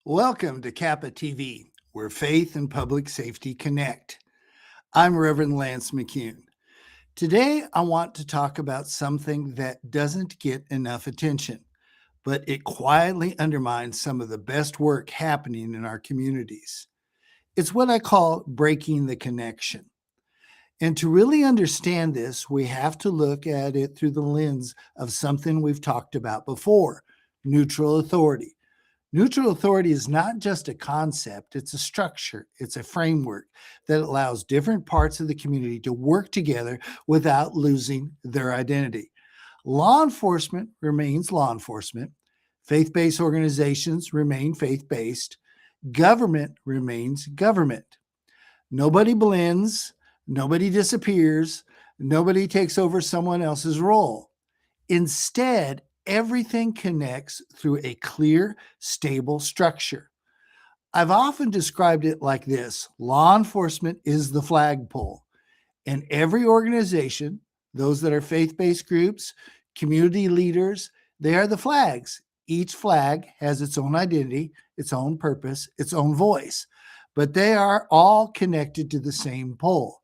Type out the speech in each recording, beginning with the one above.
Welcome to CAPA TV, where faith and public safety connect. I'm Reverend Lance McCune. Today, I want to talk about something that doesn't get enough attention, but it quietly undermines some of the best work happening in our communities. It's what I call breaking the connection. And to really understand this, we have to look at it through the lens of something we've talked about before: neutral authority. Neutral authority is not just a concept, it's a structure, it's a framework that allows different parts of the community to work together without losing their identity. Law enforcement remains law enforcement, faith based organizations remain faith based, government remains government. Nobody blends, nobody disappears, nobody takes over someone else's role. Instead, everything connects through a clear, stable structure. I've often described it like this: law enforcement is the flagpole, and every organization, those that are faith based groups, community leaders, they are the flags. Each flag has its own identity, its own purpose, its own voice, but they are all connected to the same pole.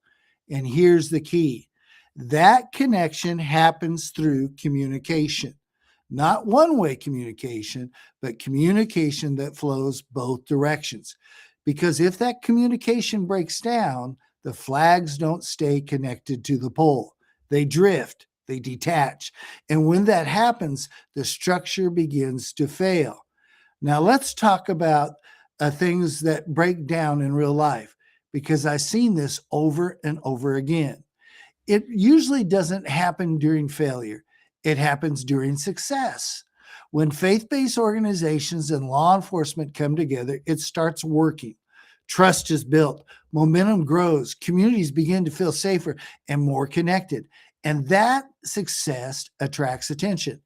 And here's the key: that connection happens through communication. Not one-way communication, but communication that flows both directions. Because if that communication breaks down, the flags don't stay connected to the pole. They drift, they detach. And when that happens, the structure begins to fail. Now, let's talk about things that break down in real life, because I've seen this over and over again. It usually doesn't happen during failure. It happens during success. When faith-based organizations and law enforcement come together, it starts working. Trust is built, momentum grows, communities begin to feel safer and more connected. And that success attracts attention.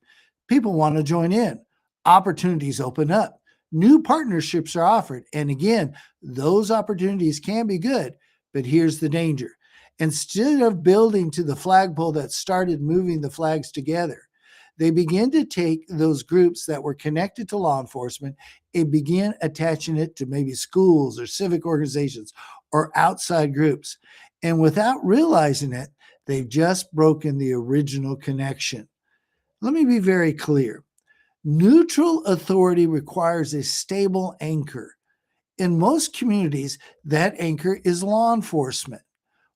People want to join in. Opportunities open up. New partnerships are offered. And again, those opportunities can be good, but here's the danger. Instead of building to the flagpole that started moving the flags together, they begin to take those groups that were connected to law enforcement and begin attaching it to maybe schools or civic organizations or outside groups. And without realizing it, they've just broken the original connection. Let me be very clear. Neutral authority requires a stable anchor. In most communities, that anchor is law enforcement.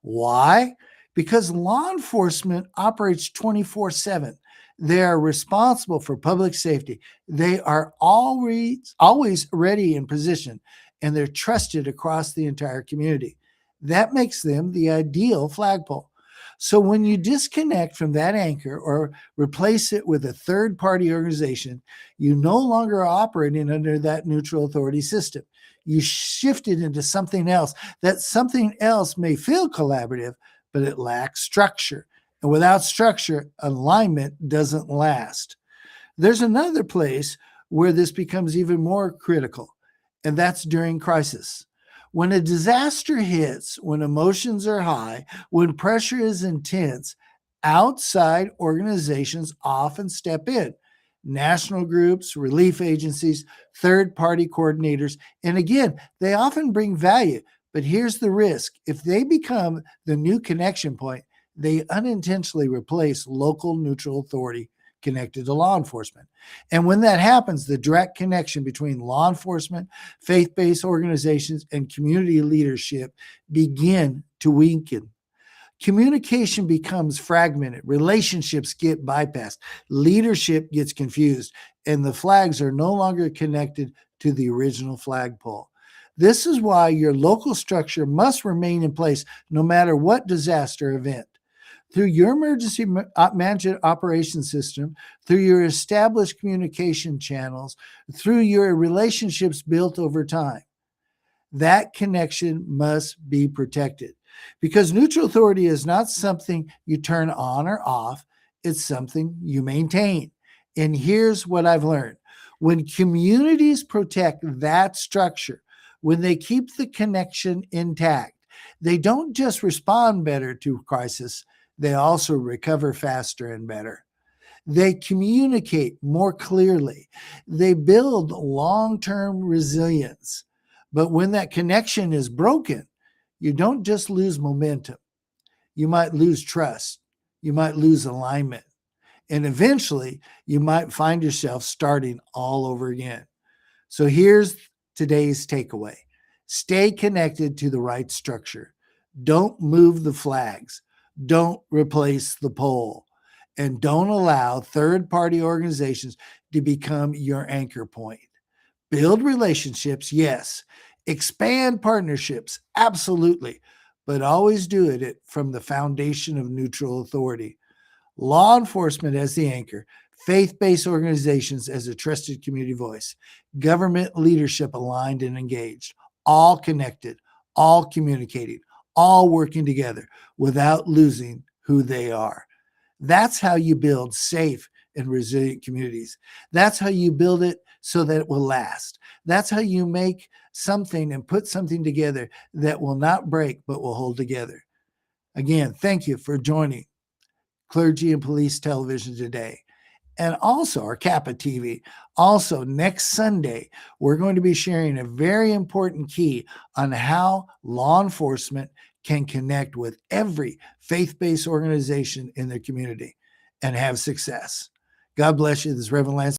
Why? Because law enforcement operates 24/7. They are responsible for public safety. They are always ready in position, and they're trusted across the entire community. That makes them the ideal flagpole. So when you disconnect from that anchor or replace it with a third-party organization, you no longer are operating under that neutral authority system. You shift it into something else. That something else may feel collaborative, but it lacks structure. And without structure, alignment doesn't last. There's another place where this becomes even more critical, and that's during crisis. When a disaster hits, when emotions are high, when pressure is intense, outside organizations often step in. National groups, relief agencies, third-party coordinators, and again, they often bring value. But here's the risk: if they become the new connection point, they unintentionally replace local neutral authority connected to law enforcement. And when that happens, the direct connection between law enforcement, faith-based organizations, and community leadership begin to weaken. Communication becomes fragmented, relationships get bypassed, leadership gets confused, and the flags are no longer connected to the original flagpole. This is why your local structure must remain in place no matter what disaster event. Through your emergency management operations system, through your established communication channels, through your relationships built over time, that connection must be protected. Because neutral authority is not something you turn on or off, it's something you maintain. And here's what I've learned: when communities protect that structure, when they keep the connection intact, they don't just respond better to crisis, they also recover faster and better. They communicate more clearly. They build long-term resilience. But when that connection is broken, you don't just lose momentum. You might lose trust. You might lose alignment. And eventually, you might find yourself starting all over again. So here's today's takeaway: stay connected to the right structure. Don't move the flags. Don't replace the pole. And don't allow third party organizations to become your anchor point. Build relationships, yes. Expand partnerships, absolutely. But always do it from the foundation of neutral authority. Law enforcement as the anchor, faith-based organizations as a trusted community voice, government leadership aligned and engaged, all connected, all communicating, all working together without losing who they are. That's how you build safe and resilient communities. That's how you build it so that it will last. That's how you make something and put something together that will not break but will hold together. Again, thank you for joining Clergy and Police Television today, and also our CAPA TV. Also, next Sunday, we're going to be sharing a very important key on how law enforcement can connect with every faith-based organization in their community and have success. God bless you. This is Reverend Lance